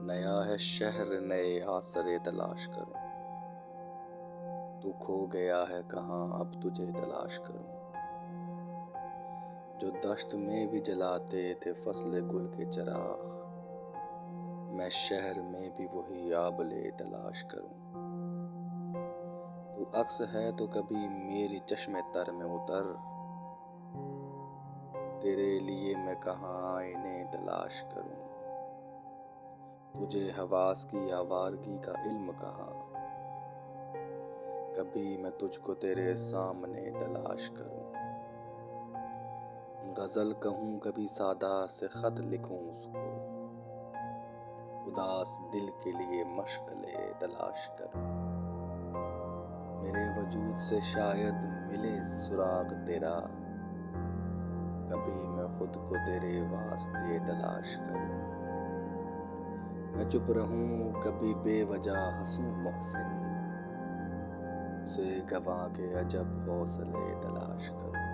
نیا ہے شہر نئے آسرے تلاش کروں، تو کھو گیا ہے کہاں اب تجھے تلاش کروں۔ جو دشت میں بھی جلاتے تھے فصل گل کے چراغ، میں شہر میں بھی وہی آبلے تلاش کروں۔ تو عکس ہے تو کبھی میری چشم تر میں اتر، تیرے لیے میں کہاں آئینے تلاش کروں۔ تجھے حواس کی آوارگی کا علم کہاں، کبھی میں تجھ کو تیرے سامنے تلاش کروں۔ غزل کہوں کبھی سادہ سے خط لکھوں اس کو، اداس دل کے لیے مشغلے تلاش کروں۔ میرے وجود سے شاید ملے سراغ تیرا، کبھی میں خود کو تیرے واسطے تلاش کروں۔ میں چپ رہوں کبھی بے وجہ ہنسوں محسن، اسے گنوا کے عجب حوصلے تلاش کروں۔